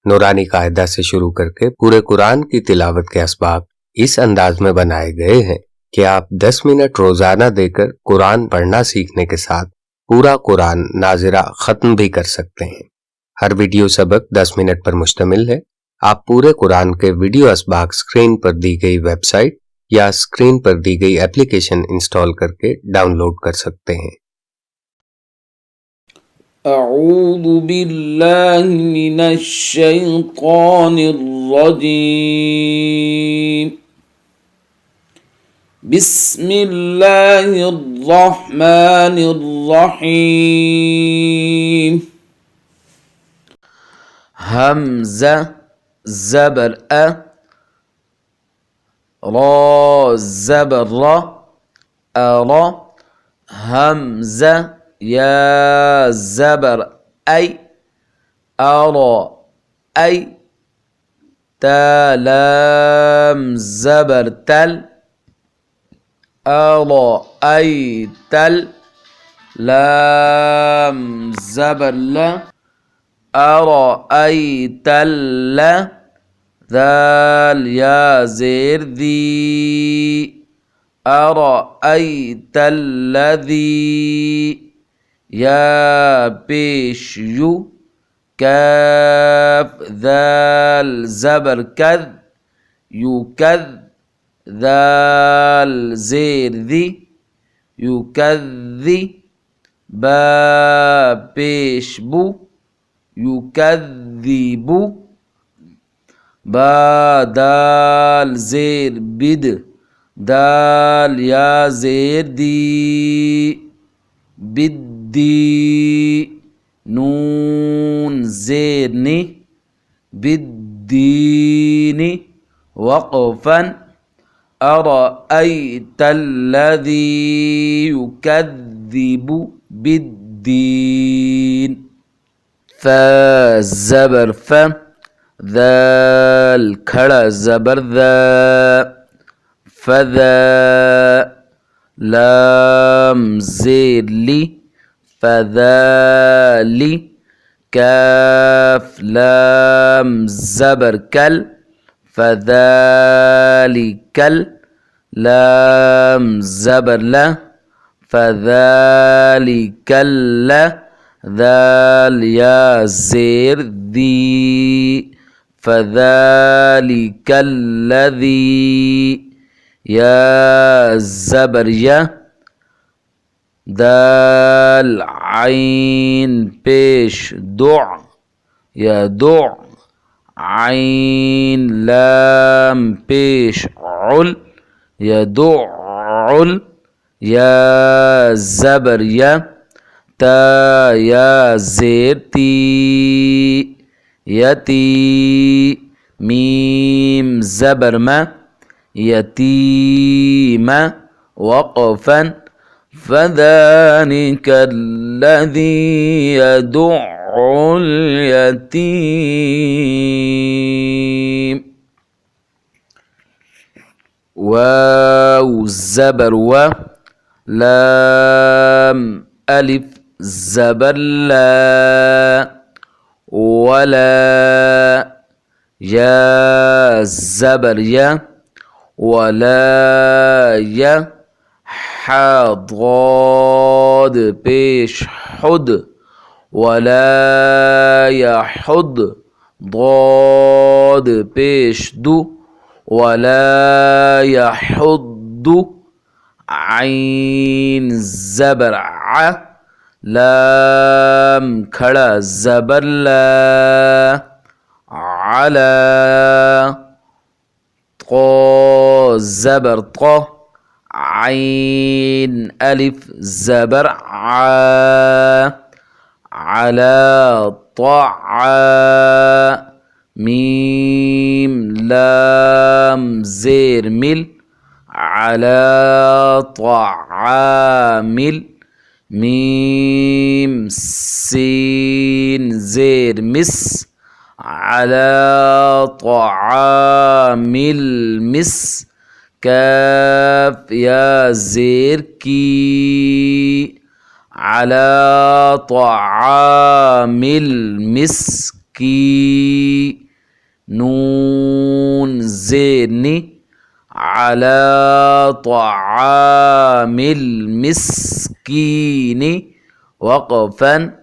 नूरानी कायदा से शुरू करके पूरे कुरान की तिलावत के असबाब इस अंदाज में बनाए गए हैं कि आप 10 मिनट रोजाना देकर कुरान पढ़ना सीखने के साथ पूरा कुरान नाज़िरा खत्म भी कर सकते हैं। हर वीडियो सबक 10 मिनट पर मुश्तमिल है। आप पूरे कुरान के वीडियो असबाक स्क्रीन पर दी गई वेबसाइट या स्क्रीन पर दी गई एप्लीकेशन इंस्टॉल करके डाउनलोड कर सकते हैं। अऊज़ु बिल्लाहि मिनश शैतानिर रजीम। बिस्मिल्लाहिर रहमानिर रहीम। हमज़ा ज़बर अ, रा ज़बर रा, अरा, हमज़ा या ज़बर ऐ, अरा ऐ, तलाम ज़बर तल, अरा ऐ तल, लाम ज़बर ल, अरा ऐ तल, ذال या ज़ेर दी, أرأيت الذي या पेश यू, काफ ذال ज़बर कद, युकद, ذال ज़ेर दी, युकद्दी, बा पेश बू, युकद्दिबू, बा दाल ज़ेर बिद, दाल या ज़ेर दी, बिद्दी, नून ज़ेर नी, बिद्दीनी, वक़फ़न, अरअयत अल्लज़ी युकद्दिबु बिद्दीन। फ़ा ज़बर फ़, ذال खड़ा ज़बर ذा, फज़ा, लाम ज़ेर ली, फज़ाली, काफ लाम ज़बर कल, फज़ालिकल, लाम ज़बर ला, फज़ालिकल, ذال या ज़ेर दी, فذلك الذي या ज़बर या, दाल आइन पेश दु, या दु, आइन लाम पेश उल, या दुउल, या ज़बर या, ता या ज़ेर ती, यती, मीम ज़बर मा, यतीमा, वक़फ़न, फ़ज़ालिक الذي يدع اليتيم। واو ज़बर व, लाम अलिफ ज़बर ला, वला, या ज़बर या, वला या, हा ضاد पेश हुद, वला यहुद, ضاد पेश दु, वला यहुद्दु, आइन ज़बर आ, लाम खड़ा ज़बर ला, अला, क़ा ज़बर क़ा, आइन अलिफ ज़बर आ, अला तआ, मीम लाम ज़ेर मिल, अला तआमिल, मीम सीन ज़ेर मिस, अला तआमिल मिस, काफ या ज़ेर की, अला तआमिल मिस की नून ज़ेर नी على طعام المسكين وقفا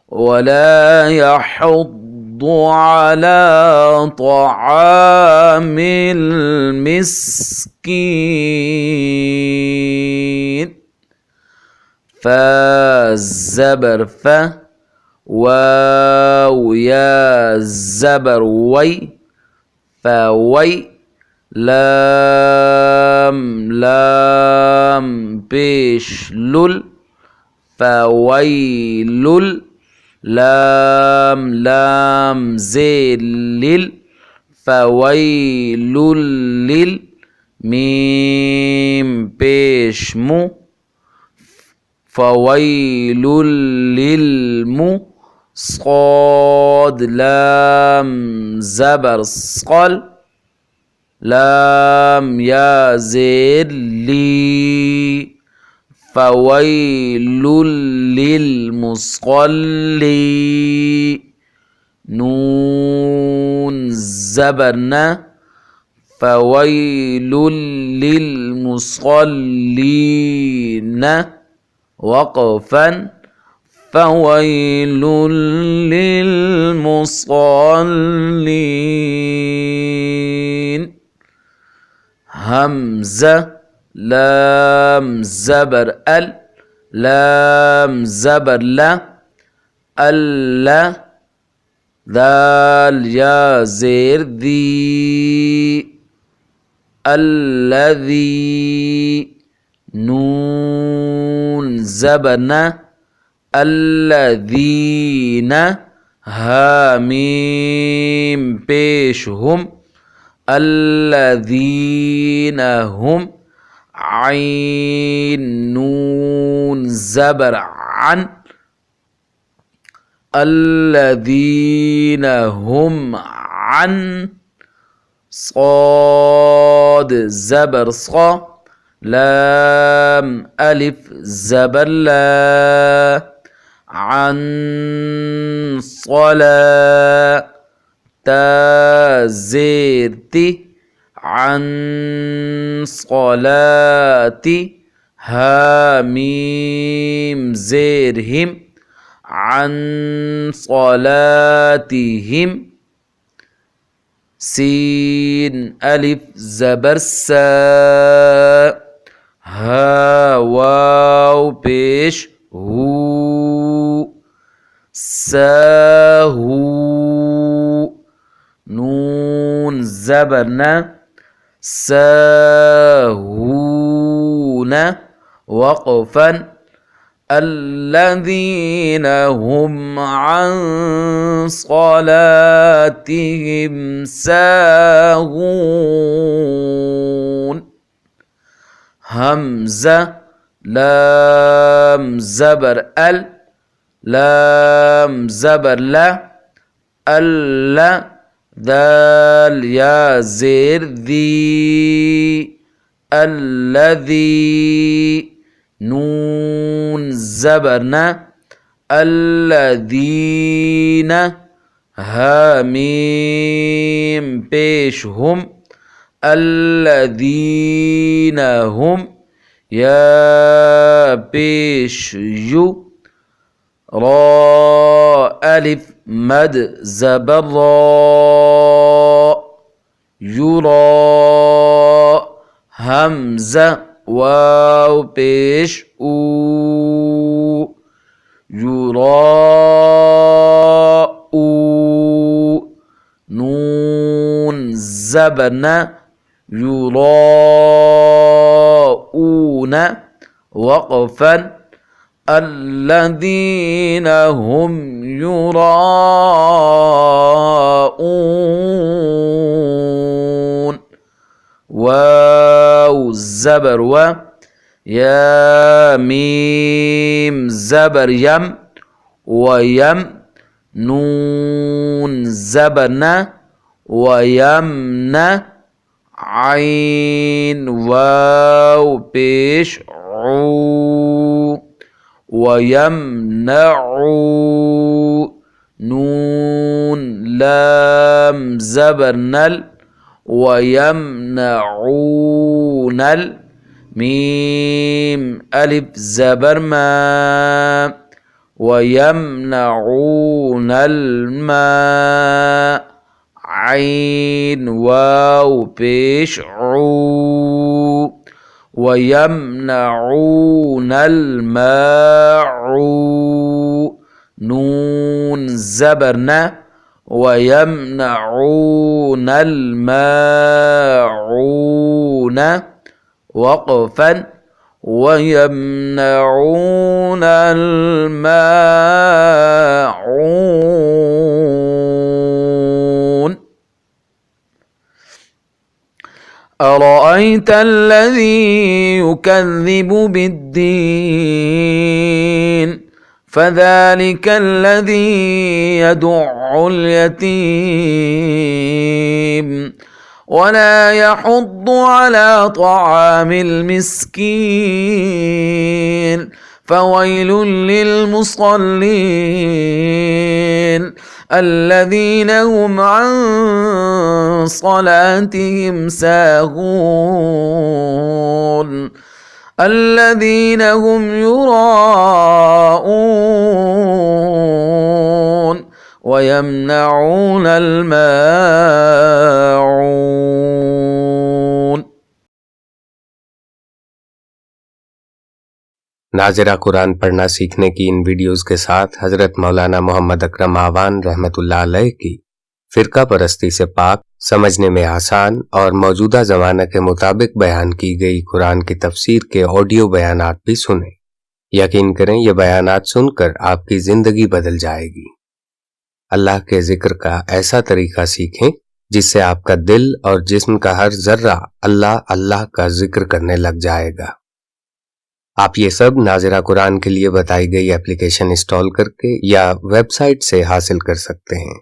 ولا يحض على طعام المسكين فالزبر ف واو يا الزبر وي فوي لام بيش لل فويل لام زيل لل فويل لل ميم بيش مو فويل للمو صاد لام زبر صقل لام يا زير لي فويل للمصلي نون زبرنا فويل للمصلين وقفا فويل للمصلين همزة لام زبر لام زبر لا ذال يا زير ذي الذي نون زبرنا الذين هاميم بيشهم الذين هم عين نون زبر عن الذين هم عن صاد زبر صا لام ألف زبر لا عن صلاة تا زير تي عن صلاتي هاميم زيرهم عن صلاتهم سين ألف زبر سا ها واو بيش هو ساهو نون زبرنا ساهون وقفا الذين هم عن صلاتهم ساهون همزة لام زبر لام زبر لا ذال يا زير ذي الذي نون زبرنا الذين هاميم بيشهم الذين هم يا بيش يو را ألف مد زبر را يرى همزة واو بيش او يراء نون زبنا يراءون وقفا الذين هم يراءون واو الزبر و يا ميم زبر يم ويم نون زبرنا ويمن عين واو بيش عو ويمنع نون لام زبر نل ويمنعون ميم ألف زبر ما ويمنعون الماء عين واو بيش عو ويمنعون الماء نون زبرنا ويمنعون الماعون وقفا ويمنعون الماعون أرأيت الذي يكذب بالدين فذلك الذي يدع اليتيم ولا يحض على طعام المسكين فويل للمصلين الذين هم عن صلاتهم ساهون الذين هم يراءون ويمنعون الماعون. नाज़िरा कुरान पढ़ना सीखने की इन वीडियोस के साथ हजरत मौलाना मोहम्मद अकरम आवान रहमतुल्लाह अलैह की फिरका परस्ती से पाक, समझने में आसान और मौजूदा जमाने के मुताबिक बयान की गई कुरान की तफसीर के ऑडियो बयानात भी सुने। यकीन करें ये बयानात सुनकर आपकी जिंदगी बदल जाएगी। अल्लाह के जिक्र का ऐसा तरीका सीखें जिससे आपका दिल और जिस्म का हर जर्रा अल्लाह अल्लाह का जिक्र करने लग जाएगा। आप ये सब नाज़िरा कुरान के लिए बताई गई एप्लीकेशन इंस्टॉल करके या वेबसाइट से हासिल कर सकते हैं।